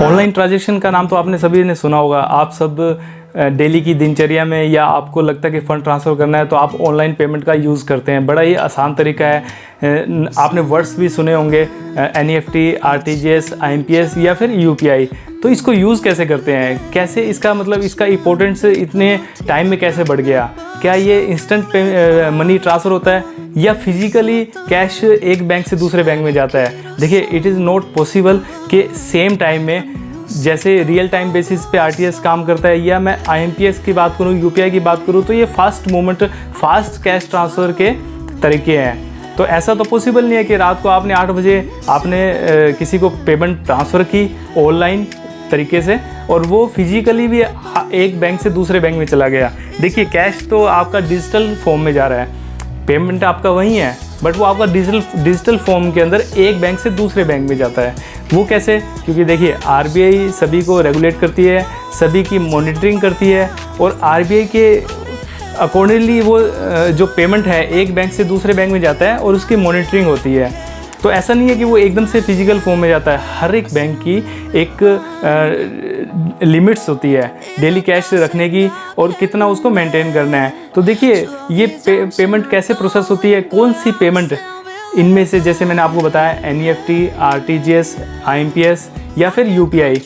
Online transaction का नाम तो आपने सभी ने सुना होगा। आप सब डेली की दिनचर्या में या आपको लगता है कि फ़ंड ट्रांसफ़र करना है तो आप ऑनलाइन पेमेंट का यूज़ करते हैं। बड़ा ही आसान तरीका है। आपने वर्ड्स भी सुने होंगे NEFT, RTGS, IMPS या फिर UPI। तो इसको यूज़ कैसे करते हैं, कैसे इसका मतलब इसका इम्पोर्टेंस इतने टाइम में कैसे बढ़ गया? क्या ये इंस्टेंट मनी ट्रांसफ़र होता है या फिजिकली कैश एक बैंक से दूसरे बैंक में जाता है? देखिए, इट इज़ नॉट पॉसिबल कि सेम टाइम में जैसे रियल टाइम बेसिस पे RTS काम करता है या मैं IMPS की बात करूँ, UPI की बात करूँ, तो ये fast movement, fast cash transfer के तरीके हैं। तो ऐसा तो पॉसिबल नहीं है कि रात को आपने 8 बजे आपने किसी को पेमेंट ट्रांसफ़र की ऑनलाइन तरीके से और वो फिजिकली भी एक बैंक से दूसरे बैंक में चला गया। देखिए, कैश तो आपका डिजिटल फॉर्म में जा रहा है, पेमेंट आपका वही है, बट वो आपका डिजिटल फॉर्म के अंदर एक बैंक से दूसरे बैंक में जाता है। वो कैसे? क्योंकि देखिए, RBI सभी को रेगुलेट करती है, सभी की मॉनिटरिंग करती है और RBI के अकॉर्डिंगली वो जो पेमेंट है एक बैंक से दूसरे बैंक में जाता है और उसकी मॉनिटरिंग होती है। तो ऐसा नहीं है कि वो एकदम से फिजिकल फॉर्म में जाता है। हर एक बैंक की एक लिमिट्स होती है डेली कैश रखने की और कितना उसको मेंटेन करना है। तो देखिए, ये पेमेंट कैसे प्रोसेस होती है, कौन सी पेमेंट इनमें से, जैसे मैंने आपको बताया NEFT, RTGS, IMPS या फिर UPI,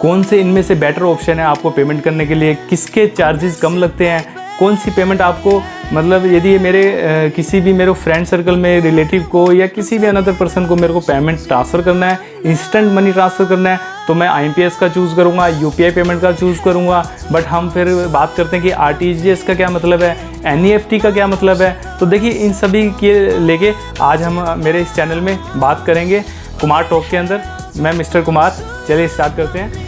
कौन से इनमें से बेटर ऑप्शन है आपको पेमेंट करने के लिए, किसके चार्जेस कम लगते हैं, कौन सी पेमेंट आपको मतलब यदि मेरे किसी भी मेरे फ्रेंड सर्कल में रिलेटिव को या किसी भी अनदर पर्सन को मेरे को पेमेंट ट्रांसफ़र करना है, इंस्टेंट मनी ट्रांसफ़र करना है, तो मैं IMPS का चूज़ करूँगा, UPI पेमेंट का चूज़ करूँगा। बट हम फिर बात करते हैं कि RTGS का क्या मतलब है, NEFT का क्या मतलब है। तो देखिए, इन सभी के लेके आज हम मेरे इस चैनल में बात करेंगे कुमार टॉक के अंदर। मैं मिस्टर कुमार, चलिए स्टार्ट करते हैं।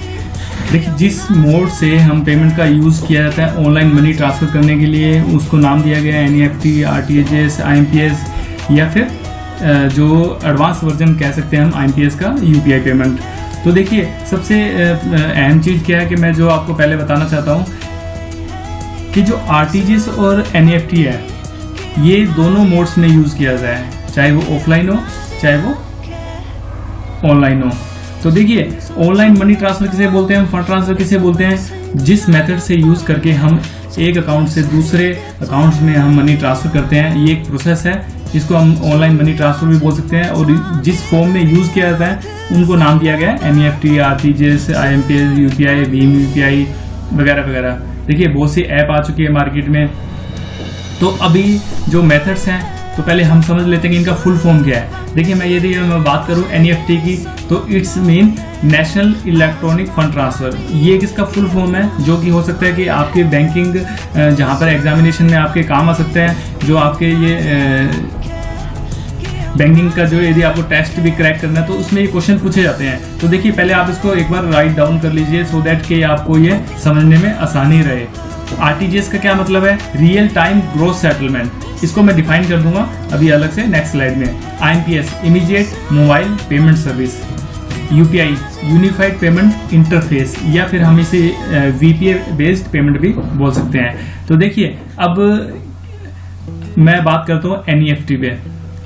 देखिए, जिस मोड से हम पेमेंट का यूज़ किया जाता है ऑनलाइन मनी ट्रांसफ़र करने के लिए, उसको नाम दिया गया है NEFT, RTGS, IMPS या फिर जो एडवांस वर्जन कह सकते हैं हम IMPS का UPI पेमेंट। तो देखिए, सबसे अहम चीज़ क्या है कि मैं जो आपको पहले बताना चाहता हूँ कि जो RTGS और NEFT है, ये दोनों मोड्स में यूज़ किया जाता है, चाहे वो ऑफलाइन हो चाहे वो ऑनलाइन हो। तो देखिए, ऑनलाइन मनी ट्रांसफ़र किसे बोलते हैं, फंड ट्रांसफ़र किसे बोलते हैं, जिस मेथड से यूज़ करके हम एक अकाउंट से दूसरे अकाउंट्स में हम मनी ट्रांसफ़र करते हैं, ये एक प्रोसेस है जिसको हम ऑनलाइन मनी ट्रांसफ़र भी बोल सकते हैं। और जिस फॉर्म में यूज़ किया जाता है उनको नाम दिया गया है NEFT, RTGS, IMPS, UPI, Bhim UPI वगैरह वगैरह। देखिए, बहुत सी ऐप आ चुकी है मार्केट में। तो अभी जो मेथड्स हैं, तो पहले हम समझ लेते हैं कि इनका फुल फॉर्म क्या है। देखिए, मैं बात करूं NEFT की, तो it's mean national electronic fund transfer. ये किसका फुल फॉर्म है, जो कि हो सकता है कि आपके बैंकिंग जहां पर एग्जामिनेशन में आपके काम आ सकते हैं, जो आपके ये बैंकिंग का जो यदि आपको टेस्ट भी क्रैक करना है तो उसमें ये क्वेश्चन पूछे जाते हैं। तो देखिए, पहले आप इसको एक बार राइट डाउन कर लीजिए सो दैट कि आपको ये समझने में आसानी रहे। RTGS का क्या मतलब है, रियल टाइम ग्रॉस सेटलमेंट, इसको मैं डिफाइन कर दूंगा अभी अलग से नेक्स्ट स्लाइड में। IMPS, immediate mobile payment service. UPI, unified payment interface, या फिर हम इसे VPA बेस्ड पेमेंट भी बोल सकते हैं। तो देखिए, अब मैं बात करता हूँ NEFT पे।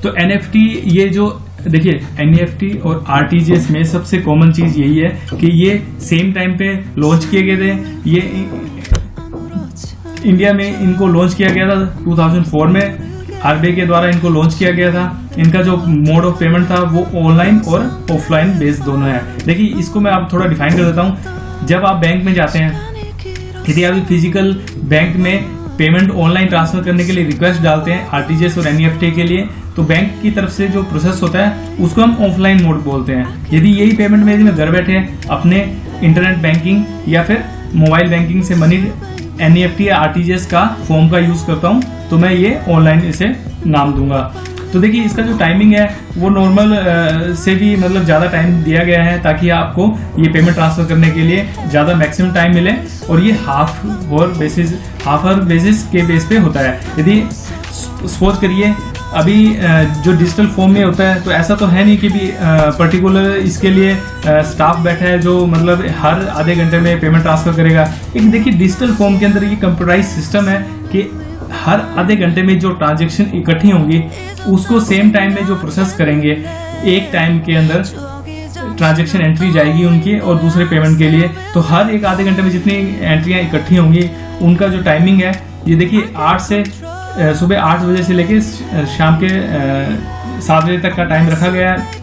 तो NFT, ये जो देखिए NEFT और RTGS में सबसे कॉमन चीज यही है कि ये सेम टाइम पे लॉन्च किए गए थे। ये इंडिया में इनको लॉन्च किया गया था 2004 में, RBI के द्वारा इनको लॉन्च किया गया था। इनका जो मोड ऑफ पेमेंट था वो ऑनलाइन और ऑफलाइन बेस्ड दोनों है। देखिए, इसको मैं आप थोड़ा डिफाइन कर देता हूँ। जब आप बैंक में जाते हैं, यदि आप फिजिकल बैंक में पेमेंट ऑनलाइन ट्रांसफर करने के लिए रिक्वेस्ट डालते हैं RTGS और NEFT के लिए, तो बैंक की तरफ से जो प्रोसेस होता है उसको हम ऑफलाइन मोड बोलते हैं। यदि यही पेमेंट में यदि मैं घर बैठे अपने इंटरनेट बैंकिंग या फिर मोबाइल बैंकिंग से मनी NEFT या RTGS का फॉर्म का यूज़ करता हूँ, तो मैं ये ऑनलाइन इसे नाम दूंगा। तो देखिए, इसका जो टाइमिंग है वो नॉर्मल से भी मतलब ज़्यादा टाइम दिया गया है ताकि आपको ये पेमेंट ट्रांसफ़र करने के लिए ज़्यादा मैक्सिमम टाइम मिले। और ये हाफ आवर बेसिस के बेस पे होता है। यदि सोच करिए, अभी जो डिजिटल फॉर्म में होता है तो ऐसा तो है नहीं कि भी पर्टिकुलर इसके लिए स्टाफ बैठा है जो मतलब हर आधे घंटे में पेमेंट ट्रांसफ़र करेगा। एक देखिए, डिजिटल फॉर्म के अंदर ये कंप्यूटराइज सिस्टम है कि हर आधे घंटे में जो ट्रांजेक्शन इकट्ठी होंगी उसको सेम टाइम में जो प्रोसेस करेंगे, एक टाइम के अंदर ट्रांजैक्शन एंट्री जाएगी उनकी और दूसरे पेमेंट के लिए। तो हर एक आधे घंटे में जितनी एंट्रियाँ इकट्ठी होंगी उनका जो टाइमिंग है ये देखिए 8 से सुबह 8 बजे से लेके शाम के 7 बजे तक का टाइम रखा गया है।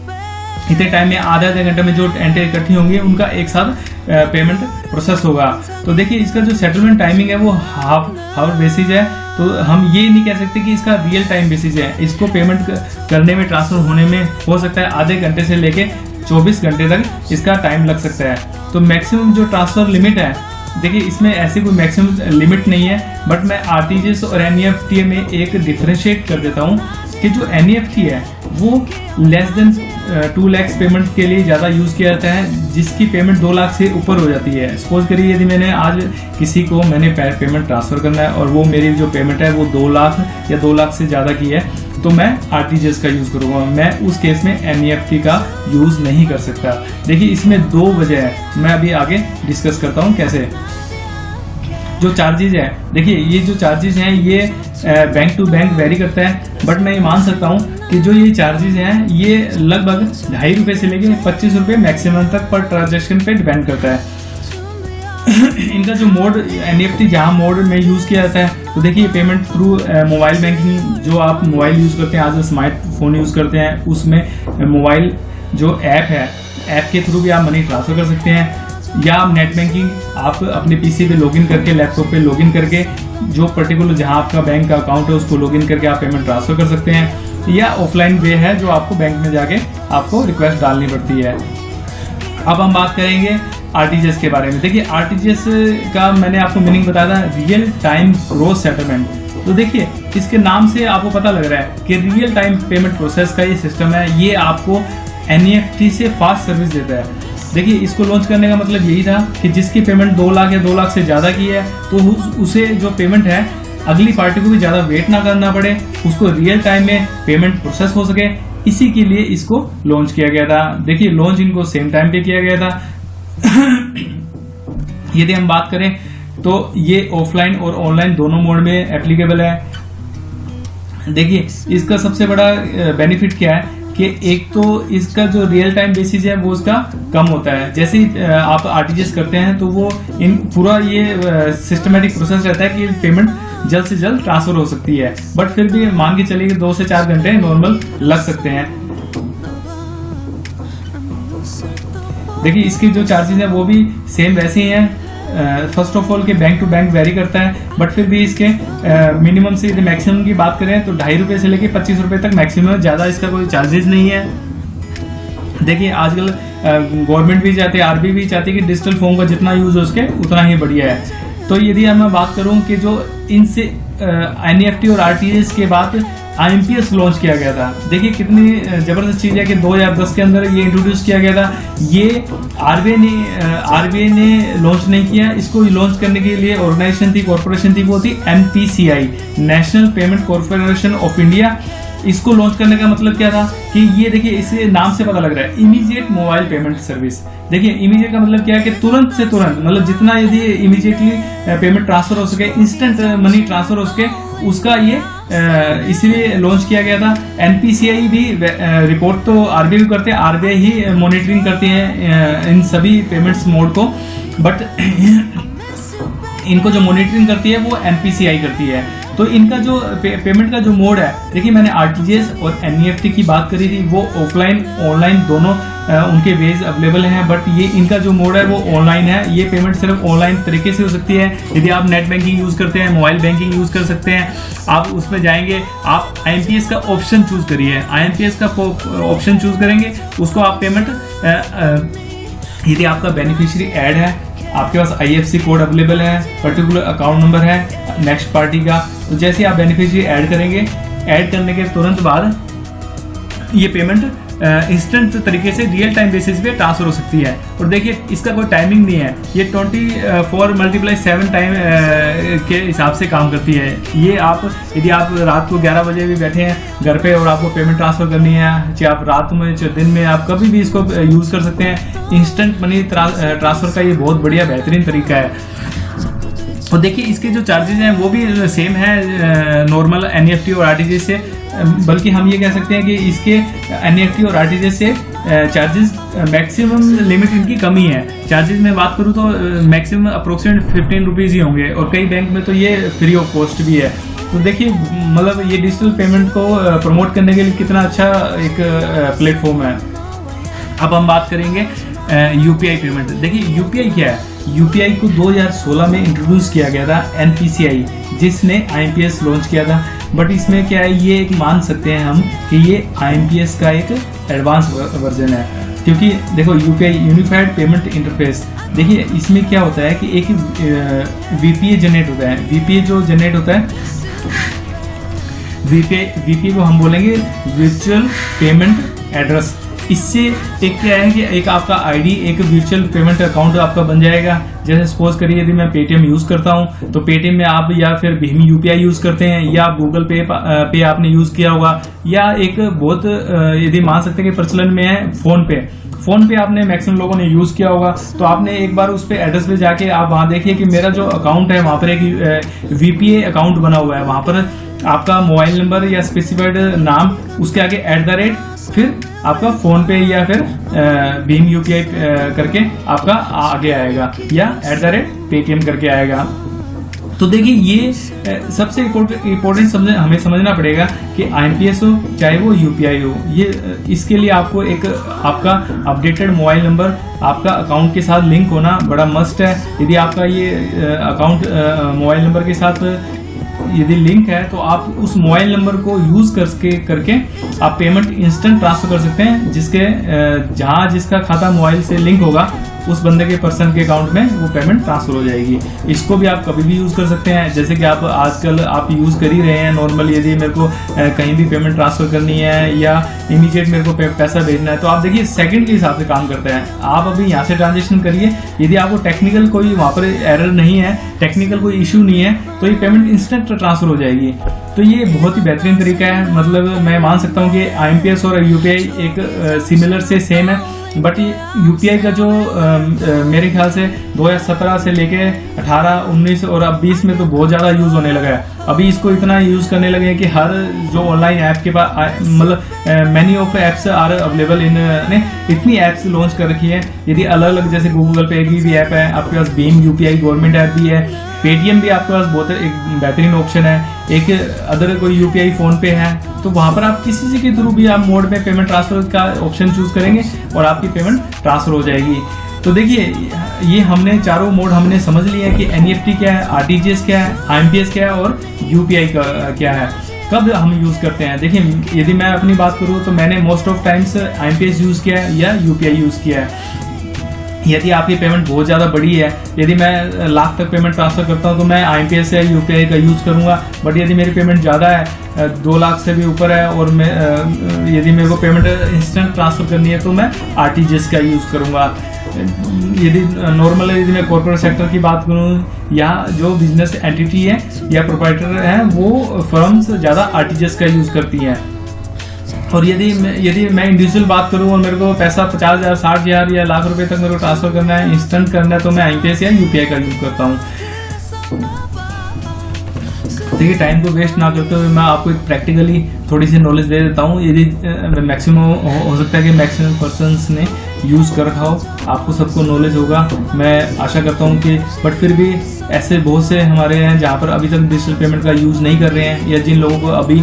इतने टाइम में आधे घंटे में जो एंट्री इकट्ठी होंगी उनका एक साथ पेमेंट प्रोसेस होगा। तो देखिए इसका जो सेटलमेंट टाइमिंग है वो हाफ आवर बेसिस है। तो हम ये नहीं कह सकते कि इसका रियल टाइम बेसिस है। इसको पेमेंट करने में, ट्रांसफर होने में हो सकता है आधे घंटे से लेके 24 घंटे तक इसका टाइम लग सकता है। तो मैक्सिमम जो ट्रांसफर लिमिट है, देखिए इसमें ऐसी कोई मैक्सिमम लिमिट नहीं है, बट मैं आरटीजीएस और एनईएफटी में एक डिफरेंशिएट कर देता हूँ कि जो एनईएफटी है वो लेस देन 2 लाख पेमेंट के लिए ज़्यादा यूज़ किया जाता है, जिसकी पेमेंट 2 लाख से ऊपर हो जाती है। सपोज करिए यदि मैंने आज किसी को पेमेंट ट्रांसफ़र करना है और वो मेरी जो पेमेंट है वो 2 लाख या 2 लाख से ज़्यादा की है, तो मैं आरटीजीएस का यूज़ करूँगा। मैं उस केस में एनईएफटी का यूज़ नहीं कर सकता। देखिए इसमें 2 वजह है, मैं अभी आगे डिस्कस करता हूँ कैसे। जो चार्जेज है, देखिए ये जो चार्जेज हैं ये बैंक टू बैंक वेरी करता है, बट मैं ये मान सकता हूँ कि जो ये चार्जेज हैं ये लगभग 2.5 रुपये से लेके 25 रुपये मैक्सिमम तक पर ट्रांजैक्शन पे डिपेंड करता है। इनका जो मोड एनईएफटी जहाँ मोड में यूज़ किया जाता है, तो देखिए पेमेंट थ्रू मोबाइल बैंकिंग, जो आप मोबाइल यूज़ करते हैं, आज स्मार्टफोन यूज़ करते हैं, उसमें मोबाइल जो ऐप है, ऐप के थ्रू भी आप मनी ट्रांसफ़र कर सकते हैं, या आप नेट बैंकिंग आप अपने पीसी पे लॉगिन करके, लैपटॉप पे लॉगिन करके, जो पर्टिकुलर जहां आपका बैंक का अकाउंट है उसको लॉगिन करके आप पेमेंट ट्रांसफ़र कर सकते हैं, या ऑफलाइन वे है जो आपको बैंक में जाके आपको रिक्वेस्ट डालनी पड़ती है। अब हम बात करेंगे आरटीजीएस के बारे में। देखिए आरटीजीएस का मैंने आपको मीनिंग बताया था, रियल टाइम ग्रॉस सेटलमेंट। तो देखिए इसके नाम से आपको पता लग रहा है कि रियल टाइम पेमेंट प्रोसेस का ये सिस्टम है, ये आपको एनईएफटी से फास्ट सर्विस देता है। देखिए इसको लॉन्च करने का मतलब यही था कि जिसकी पेमेंट 2 लाख या 2 लाख से ज़्यादा की है, तो उसे जो पेमेंट है अगली पार्टी को भी ज़्यादा वेट ना करना पड़े, उसको रियल टाइम में पेमेंट प्रोसेस हो सके, इसी के लिए इसको लॉन्च किया गया था। देखिए लॉन्च इनको सेम टाइम पे किया गया था। यदि हम बात करें तो ये ऑफलाइन और ऑनलाइन दोनों मोड में एप्लीकेबल है। देखिए इसका सबसे बड़ा बेनिफिट क्या है कि एक तो इसका जो रियल टाइम बेसिस है वो उसका कम होता है। जैसे ही आप आरटीजीएस करते हैं तो वो इन पूरा ये सिस्टमेटिक प्रोसेस रहता है कि पेमेंट जल्द से जल्द ट्रांसफर हो सकती है, बट फिर भी मान के चलिए 2 से 4 घंटे नॉर्मल लग सकते हैं। देखिए इसकी जो चार्जेस हैं वो भी सेम वैसे ही हैं। फर्स्ट ऑफ ऑल के बैंक टू बैंक वेरी करता है, बट फिर भी इसके मिनिमम से यदि मैक्सिमम की बात करें तो 2.5 रुपये से लेके 25 रुपये तक मैक्सिमम, ज़्यादा इसका कोई चार्जेस नहीं है। देखिए आजकल गवर्नमेंट भी चाहती है, आरबीआई भी चाहती है कि डिजिटल फॉर्म का जितना यूज़ हो उसके उतना ही बढ़िया है। तो यदि मैं बात करूं कि जो इनसे एनईएफटी और आरटीजीएस के बाद आईएमपीएस लॉन्च किया गया था, देखिए कितनी ज़बरदस्त चीज़ है कि 2010 के अंदर ये इंट्रोड्यूस किया गया था। ये आरबीआई ने लॉन्च नहीं किया, इसको लॉन्च करने के लिए ऑर्गेनाइजेशन थी, कॉर्पोरेशन थी, वो थी NPCI, national payment corporation of India. इसको लॉन्च करने का मतलब क्या था कि ये देखिए इसे नाम से पता लग रहा है, इमीडिएट मोबाइल पेमेंट सर्विस। देखिए इमीडिएट का मतलब क्या है कि तुरंत से तुरंत, मतलब जितना यदि इमीडिएटली पेमेंट ट्रांसफर हो सके, इंस्टेंट मनी ट्रांसफर हो सके, उसका ये इसीलिए लॉन्च किया गया था। एनपीसीआई भी रिपोर्ट तो आरबीआई करते हैं, आरबीआई ही मॉनिटरिंग करती है इन सभी पेमेंट्स मोड को, बट इनको जो मॉनिटरिंग करती है वो एनपीसीआई करती है। तो इनका जो पेमेंट का जो मोड है, देखिए मैंने आरटीजीएस और एनईएफटी की बात करी थी, वो ऑफलाइन ऑनलाइन दोनों उनके वेज अवेलेबल हैं, बट ये इनका जो मोड है वो ऑनलाइन है। ये पेमेंट सिर्फ ऑनलाइन तरीके से हो सकती है। यदि आप नेट बैंकिंग यूज़ करते हैं, मोबाइल बैंकिंग यूज़ कर सकते हैं, आप उसमें जाएंगे, आप आईएमपीएस का ऑप्शन चूज़ करिए, आईएमपीएस का ऑप्शन चूज़ करेंगे, उसको आप पेमेंट, यदि आपका बेनिफिशियरी ऐड है, आपके पास आईएफएससी कोड अवेलेबल है, पर्टिकुलर अकाउंट नंबर है नेक्स्ट पार्टी का, तो जैसे आप बेनिफिशियरी ऐड करेंगे, ऐड करने के तुरंत बाद ये पेमेंट इंस्टेंट तरीके से रियल टाइम बेसिस पे ट्रांसफर हो सकती है। और देखिए इसका कोई टाइमिंग नहीं है, ये 24/7 टाइम के हिसाब से काम करती है। ये आप यदि आप रात को 11 बजे भी बैठे हैं घर पे और आपको पेमेंट ट्रांसफ़र करनी है, चाहे आप रात में चाहे दिन में, आप कभी भी इसको यूज़ कर सकते हैं। इंस्टेंट मनी ट्रांसफ़र का ये बहुत बढ़िया बेहतरीन तरीका है। और देखिए इसके जो चार्जेस हैं वो भी सेम है नॉर्मल एनईएफटी और आरटीजीएस से, बल्कि हम ये कह सकते हैं कि इसके एनईएफटी और आरटीजीएस से चार्जेस मैक्सिमम लिमिट इनकी कमी है। चार्जेस में बात करूँ तो मैक्सिमम अप्रोक्सीमेट 15 रुपीज़ ही होंगे, और कई बैंक में तो ये फ्री ऑफ कॉस्ट भी है। तो देखिए मतलब ये डिजिटल पेमेंट को प्रमोट करने के लिए कितना अच्छा एक प्लेटफॉर्म है। अब हम बात करेंगे यूपीआई पेमेंट। देखिए यूपीआई क्या है। यूपीआई को 2016 में इंट्रोड्यूस किया गया था एनपीसीआई, जिसने आईएमपीएस लॉन्च किया था। बट इसमें क्या है, ये एक मान सकते हैं हम कि ये आईएमपीएस का एक एडवांस वर्जन है, क्योंकि देखो यूपीआई यूनिफाइड पेमेंट इंटरफेस, देखिए इसमें क्या होता है कि एक वीपीए जनरेट होता है। वीपीए जो जनरेट होता है, वीपीए को हम बोलेंगे वर्चुअल पेमेंट एड्रेस। इससे एक क्या है कि एक आपका आईडी, एक वर्चुअल पेमेंट अकाउंट आपका बन जाएगा। जैसे सपोज करिए यदि मैं पेटीएम यूज़ करता हूँ तो पेटीएम में आप या फिर भीम यूपीआई यूज़ करते हैं, या गूगल पे आपने यूज़ किया होगा, या एक बहुत यदि मान सकते हैं कि प्रचलन में है फ़ोन पे आपने मैक्सिमम लोगों ने यूज़ किया होगा। तो आपने एक बार उस पे एड्रेस पे जाके आप वहाँ देखिए कि मेरा जो अकाउंट है वहाँ पर एक वीपीए अकाउंट बना हुआ है। वहाँ पर आपका मोबाइल नंबर या स्पेसिफाइड नाम, उसके आगे @ फिर आपका फ़ोन पे या फिर भीम यूपीआई करके आपका आगे आएगा, या @ पेटीएम करके आएगा। तो देखिए ये सबसे इम्पोर्टेंट हमें समझना पड़ेगा कि आईएमपीएस हो चाहे वो यूपीआई हो, ये इसके लिए आपको एक आपका अपडेटेड मोबाइल नंबर आपका अकाउंट के साथ लिंक होना बड़ा मस्ट है। यदि आपका ये अकाउंट मोबाइल नंबर के साथ यदि लिंक है तो आप उस मोबाइल नंबर को यूज़ करके आप पेमेंट इंस्टेंट ट्रांसफर कर सकते हैं, जहाँ जिसका खाता मोबाइल से लिंक होगा उस बंदे के पर्सन के अकाउंट में वो पेमेंट ट्रांसफर हो जाएगी। इसको भी आप कभी भी यूज़ कर सकते हैं, जैसे कि आप आजकल आप यूज़ कर ही रहे हैं नॉर्मली। यदि मेरे को कहीं भी पेमेंट ट्रांसफ़र करनी है या इमीडिएट मेरे को पैसा भेजना है तो आप देखिए सेकंड के हिसाब से काम करता है। आप अभी यहाँ से ट्रांजेक्शन करिए, यदि आपको टेक्निकल कोई वहाँ पर एरर नहीं है, टेक्निकल कोई इशू नहीं है, तो ये पेमेंट इंस्टेंट ट्रांसफ़र हो जाएगी। तो ये बहुत ही बेहतरीन तरीका है। मतलब मैं मान सकता हूँ कि आईएमपीएस और यूपीआई एक सिमिलर से सेम है, बट ये यूपीआई का जो मेरे ख्याल से 2017 से लेके 18, 19 और अब 20 में तो बहुत ज़्यादा यूज़ होने लगा है। अभी इसको इतना यूज़ करने लगे हैं कि हर जो ऑनलाइन ऐप के पास मतलब many of apps are available ने इतनी ऐप्स लॉन्च कर रखी है। यदि अलग अलग जैसे गूगल पे की भी ऐप है, आपके पास भीम यूपीआई गवर्नमेंट ऐप भी है, पेटीएम भी आपके पास बहुत एक बेहतरीन ऑप्शन है, एक अदर कोई यूपीआई फ़ोन पे है, तो वहाँ पर आप किसी के थ्रू भी आप मोड में पेमेंट ट्रांसफ़र का ऑप्शन चूज़ करेंगे और आपकी पेमेंट ट्रांसफ़र हो जाएगी। तो देखिए ये हमने चारों मोड हमने समझ लिया है कि एनईएफटी क्या है, आरटीजीएस क्या है, आईएमपीएस क्या है और यूपीआई क्या है, कब हम यूज़ करते हैं। देखिए यदि मैं अपनी बात करूँ तो मैंने most of times IMPS use किया है या यूपीआई यूज़ किया है। यदि आपकी पेमेंट बहुत ज़्यादा बड़ी है, यदि मैं लाख तक पेमेंट ट्रांसफ़र करता हूँ तो मैं आईएमपीएस या यूपीआई का यूज़ करूँगा। बट यदि मेरी पेमेंट ज़्यादा है, 2 लाख से भी ऊपर है, और मैं यदि मेरे को पेमेंट इंस्टेंट ट्रांसफ़र करनी है तो मैं आरटीजीएस का यूज़ करूँगा। यदि नॉर्मल यदि मैं कॉर्पोरेट सेक्टर की बात करूँ, यहाँ जो बिजनेस एंटिटी है या प्रोप्राइटर हैं वो फर्म्स ज़्यादा आरटीजीएस का यूज़ करती हैं। और यदि मैं इंडिविजुअल बात करूं और मेरे को पैसा 50,000, 60,000 या लाख रुपए तक मेरे को ट्रांसफ़र करना है, इंस्टेंट करना है, तो मैं आईएमपीएस या यूपीआई का यूज़ करता हूं। देखिए टाइम को वेस्ट ना करते हुए मैं आपको एक प्रैक्टिकली थोड़ी सी नॉलेज दे देता हूँ। यदि मैक्सिमम हो सकता है कि मैक्सिमम पर्सन्स ने यूज़ कर रखा हो, आपको सबको नॉलेज होगा, मैं आशा करता हूँ कि, बट फिर भी ऐसे बहुत से हमारे हैं जहाँ पर अभी तक डिजिटल पेमेंट का यूज़ नहीं कर रहे हैं, या जिन लोगों को अभी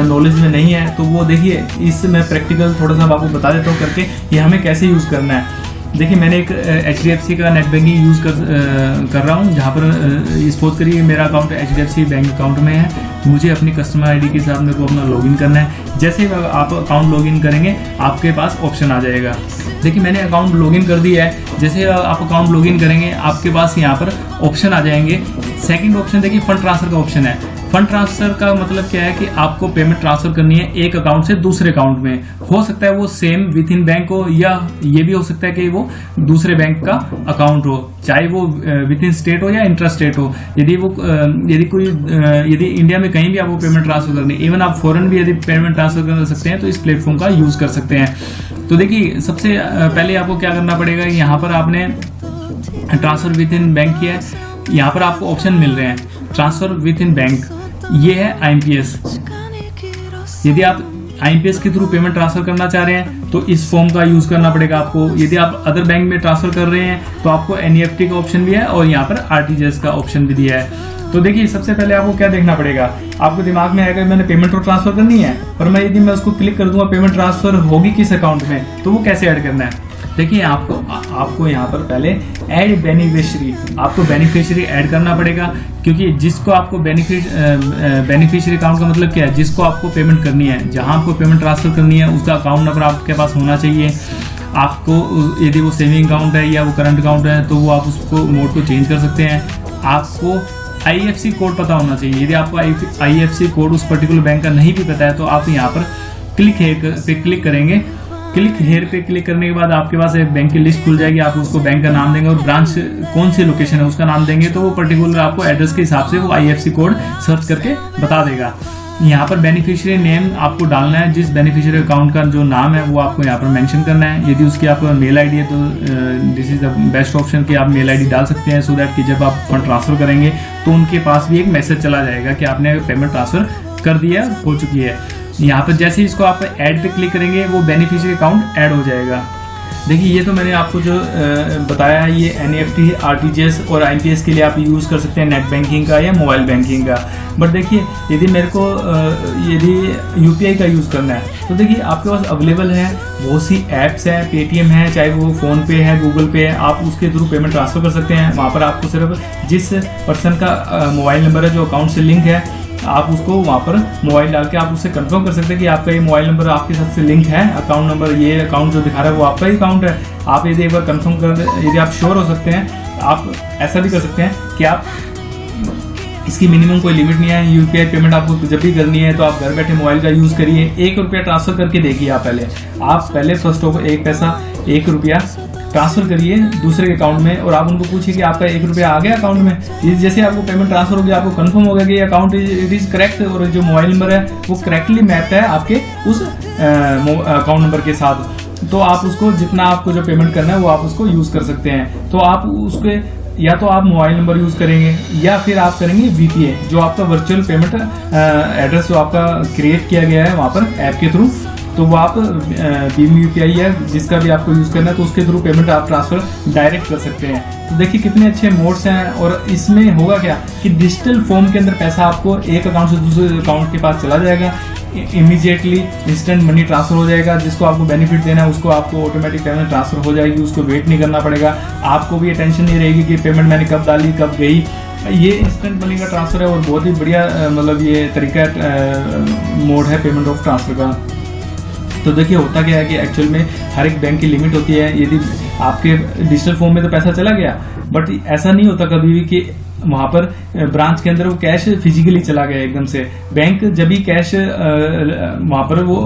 नॉलेज में नहीं है, तो वो देखिए इस मैं प्रैक्टिकल थोड़ा सा आपको बता देता हूँ करके ये हमें कैसे यूज़ करना है। देखिए मैंने एक HDFC का नेट बैंकिंग यूज़ कर रहा हूँ, जहाँ पर सपोज करिए मेरा अकाउंट HDFC बैंक अकाउंट में है, मुझे अपनी कस्टमर आईडी के साथ मेरे को अपना लॉगिन करना है। जैसे आप अकाउंट लॉगिन करेंगे आपके पास ऑप्शन आ जाएगा। देखिए मैंने अकाउंट लॉगिन कर दिया है। जैसे आप अकाउंट लॉगिन करेंगे आपके पास यहाँ पर ऑप्शन आ जाएंगे। सेकंड ऑप्शन देखिए फंड ट्रांसफ़र का ऑप्शन है। फंड ट्रांसफ़र का मतलब क्या है कि आपको पेमेंट ट्रांसफ़र करनी है एक अकाउंट से दूसरे अकाउंट में। हो सकता है वो सेम विद इन बैंक हो, या ये भी हो सकता है कि वो दूसरे बैंक का अकाउंट हो, चाहे वो विद इन स्टेट हो या इंट्रा स्टेट हो। यदि इंडिया में कहीं भी आपको पेमेंट ट्रांसफ़र करनी है, इवन आप फॉरेन भी यदि पेमेंट ट्रांसफ़र कर सकते हैं तो इस प्लेटफॉर्म का यूज़ कर सकते हैं। तो देखिए सबसे पहले आपको क्या करना पड़ेगा, यहाँ पर आपने ट्रांसफ़र विद इन बैंक किया है, यहाँ पर आपको ऑप्शन मिल रहे हैं ट्रांसफ़र विद इन बैंक, ये है आईएमपीएस। यदि आप आईएमपीएस के थ्रू पेमेंट ट्रांसफ़र करना चाह रहे हैं तो इस फॉर्म का यूज करना पड़ेगा आपको। यदि आप अदर बैंक में ट्रांसफर कर रहे हैं तो आपको NEFT का ऑप्शन भी है और यहाँ पर RTGS का ऑप्शन भी दिया है। तो देखिए सबसे पहले आपको क्या देखना पड़ेगा, आपको दिमाग में आएगा मैंने पेमेंट तो ट्रांसफर करनी है, और यदि मैं उसको क्लिक कर दूंगा पेमेंट ट्रांसफर होगी किस अकाउंट में, तो वो कैसे ऐड करना है। देखिए आपको यहाँ पर पहले ऐड बेनिफिशियरी, आपको बेनिफिशियरी ऐड करना पड़ेगा, क्योंकि जिसको आपको बेनिफिशियरी अकाउंट का मतलब क्या है, जिसको आपको पेमेंट करनी है, जहाँ आपको पेमेंट ट्रांसफर करनी है उसका अकाउंट नंबर आपके पास होना चाहिए। आपको यदि वो सेविंग अकाउंट है या वो करंट अकाउंट है तो वो आप उसको मोड को चेंज कर सकते हैं। आपको IFSC कोड पता होना चाहिए। यदि आपको IFSC कोड उस पर्टिकुलर बैंक का नहीं भी पता है तो आप यहाँ पर क्लिक हेयर पे क्लिक करेंगे। क्लिक हेयर पे क्लिक करने के बाद आपके पास एक बैंक की लिस्ट खुल जाएगी। आप उसको बैंक का नाम देंगे और ब्रांच कौन सी लोकेशन है उसका नाम देंगे, तो वो पर्टिकुलर आपको एड्रेस के हिसाब से वो IFSC कोड सर्च करके बता देगा। यहाँ पर बेनिफिशियरी नेम आपको डालना है, जिस बेनिफिशियरी अकाउंट का जो नाम है वो आपको यहाँ पर मेंशन करना है। यदि उसकी आपको मेल आईडी है तो this is the best option कि आप मेल आईडी डाल सकते हैं, सो दैट कि जब आप फंड ट्रांसफर करेंगे तो उनके पास भी एक मैसेज चला जाएगा कि आपने पेमेंट ट्रांसफर कर दिया, हो चुकी है। यहाँ पर जैसे ही इसको आप ऐड पे क्लिक करेंगे वो बेनिफिशियरी अकाउंट ऐड हो जाएगा। देखिए ये तो मैंने आपको जो बताया है, ये NEFT, RTGS और IMPS के लिए आप यूज़ कर सकते हैं, नेट बैंकिंग का या मोबाइल बैंकिंग का। बट देखिए यदि मेरे को यदि UPI का यूज़ करना है तो देखिए आपके पास अवेलेबल है बहुत सी ऐप्स हैं, पेटीएम है, चाहे वो फ़ोन पे है, गूगल पे है, आप उसके थ्रू पेमेंट ट्रांसफ़र कर सकते हैं। वहाँ पर आपको सिर्फ जिस पर्सन का मोबाइल नंबर है जो अकाउंट से लिंक है, आप उसको वहाँ पर मोबाइल डाल के आप उससे कंफर्म कर सकते हैं कि आपका ये मोबाइल नंबर आपके साथ से लिंक है, अकाउंट नंबर ये अकाउंट जो दिखा रहा है वो आपका ही अकाउंट है। आप यदि एक बार कंफर्म कर, यदि आप श्योर हो सकते हैं, आप ऐसा भी कर सकते हैं कि आप इसकी मिनिमम कोई लिमिट नहीं है। UPI पेमेंट आपको जब भी करनी है तो आप घर बैठे मोबाइल का यूज़ करिए। 1 रुपया ट्रांसफ़र करके देखिए। आप पहले फर्स्ट ऑफ 1 रुपया ट्रांसफर करिए दूसरे के अकाउंट में, और आप उनको पूछिए कि आपका 1 रुपया आ गया अकाउंट में। जैसे आपको पेमेंट ट्रांसफर हो गया, आपको कंफर्म हो गया कि अकाउंट इट इज़ करेक्ट और जो मोबाइल नंबर है वो करेक्टली मैप है आपके उस अकाउंट नंबर के साथ, तो आप उसको जितना आपको जो पेमेंट करना है वो आप उसको यूज़ कर सकते हैं। तो आप उसके या तो आप मोबाइल नंबर यूज़ करेंगे या फिर आप करेंगे VPA, जो आपका वर्चुअल पेमेंट एड्रेस जो आपका क्रिएट किया गया है वहाँ पर ऐप के थ्रू, तो वो आप भीम UPI है जिसका भी आपको यूज़ करना है तो उसके थ्रू पेमेंट आप ट्रांसफ़र डायरेक्ट कर सकते हैं। तो देखिए कितने अच्छे मोड्स हैं। और इसमें होगा क्या कि डिजिटल फॉर्म के अंदर पैसा आपको एक अकाउंट से दूसरे अकाउंट के पास चला जाएगा, इमीडिएटली इंस्टेंट मनी ट्रांसफ़र हो जाएगा। जिसको आपको बेनिफिट देना है उसको आपको ऑटोमेटिक पेमेंट ट्रांसफ़र हो जाएगी, उसको वेट नहीं करना पड़ेगा। आपको भी ये टेंशन नहीं रहेगी कि पेमेंट मैंने कब डाली कब गई। ये इंस्टेंट मनी का ट्रांसफ़र है और बहुत ही बढ़िया मतलब ये तरीका मोड है पेमेंट ऑफ ट्रांसफ़र का। तो देखिए होता क्या है कि एक्चुअल में हर एक बैंक की लिमिट होती है। यदि आपके डिजिटल फॉर्म में तो पैसा चला गया, बट ऐसा नहीं होता कभी भी कि वहाँ पर ब्रांच के अंदर वो कैश फिजिकली चला गया एकदम से। बैंक जब भी कैश वहाँ पर वो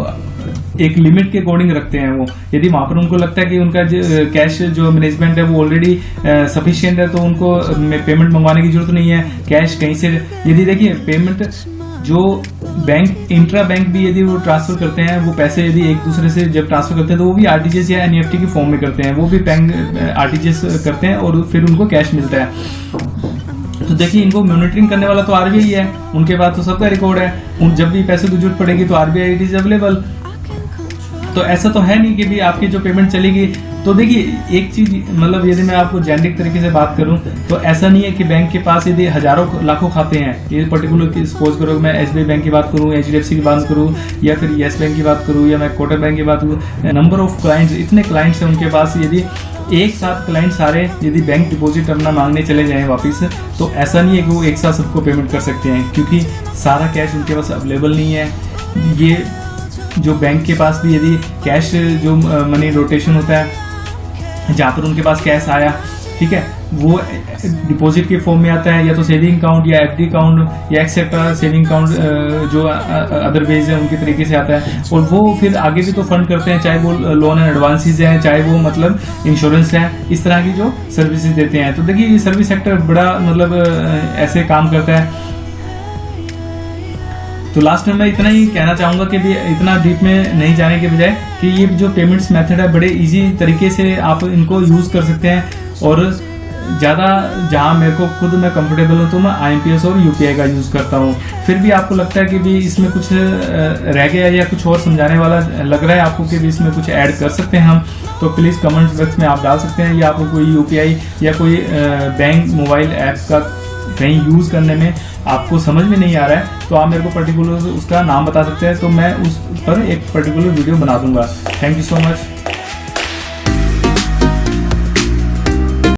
एक लिमिट के अकॉर्डिंग रखते हैं वो। यदि वहाँ पर उनको लगता है कि उनका कैश जो मैनेजमेंट है वो ऑलरेडी सफिशिएंट है तो उनको पेमेंट मंगवाने की जरूरत नहीं है कैश कहीं से। यदि देखिए पेमेंट जो बैंक इंट्रा बैंक भी यदि वो ट्रांसफर करते हैं, वो पैसे यदि एक दूसरे से जब ट्रांसफर करते हैं तो वो भी RTGS या NEFT की फॉर्म में करते हैं। वो भी बैंक RTGS करते हैं और फिर उनको कैश मिलता है। तो देखिए इनको मॉनिटरिंग करने वाला तो RBI है, उनके पास तो सबका रिकॉर्ड है। जब भी पैसे की जरूरत पड़ेगी तो RBI इट इज अवेलेबल। तो ऐसा तो है नहीं कि भी आपकी जो पेमेंट चलेगी। तो देखिए एक चीज मतलब यदि मैं आपको जेनरिक तरीके से बात करूं तो ऐसा नहीं है कि बैंक के पास यदि हजारों लाखों खाते हैं। ये पर्टिकुलर सपोज करो मैं SBI बैंक की बात करूं, HDFC की बात करूं या फिर येस बैंक की बात करूं या मैं कोटक बैंक की बात करूं, नंबर ऑफ क्लाइंट्स, इतने क्लाइंट्स हैं उनके पास। यदि एक साथ क्लाइंट सारे यदि बैंक डिपॉजिट अपना मांगने चले जाएं वापस, तो ऐसा नहीं है कि वो एक साथ सबको पेमेंट कर सकते हैं, क्योंकि सारा कैश उनके पास अवेलेबल नहीं है। ये जो बैंक के पास भी यदि कैश जो मनी रोटेशन होता है जहाँ पर उनके पास कैश आया, ठीक है, वो डिपॉजिट के फॉर्म में आता है या तो सेविंग अकाउंट या FD अकाउंट या एक्सेट्रा सेविंग अकाउंट जो अदर वेज है उनके तरीके से आता है। और वो फिर आगे भी तो फंड करते हैं, चाहे वो लोन एंड एडवांसेस हैं, चाहे वो मतलब इंश्योरेंस है, इस तरह की जो सर्विसेज देते हैं। तो देखिए ये सर्विस सेक्टर बड़ा मतलब ऐसे काम करता है। तो लास्ट में मैं इतना ही कहना चाहूँगा कि भी इतना डीप में नहीं जाने के बजाय कि ये जो पेमेंट्स मेथड है बड़े इजी तरीके से आप इनको यूज़ कर सकते हैं। और ज़्यादा जहाँ मेरे को खुद मैं कंफर्टेबल हूँ तो मैं IMPS और UPI का यूज़ करता हूँ। फिर भी आपको लगता है कि भी इसमें कुछ रह गया या कुछ और समझाने वाला लग रहा है आपको कि भी इसमें कुछ ऐड कर सकते हैं हम, तो प्लीज़ कमेंट बॉक्स में आप डाल सकते हैं। या आपको कोई UPI या कोई बैंक मोबाइल ऐप का कहीं यूज़ करने में आपको समझ में नहीं आ रहा है तो आप मेरे को पर्टिकुलर उसका नाम बता सकते हैं, तो मैं उस पर एक पर्टिकुलर वीडियो बना दूंगा। Thank you so much.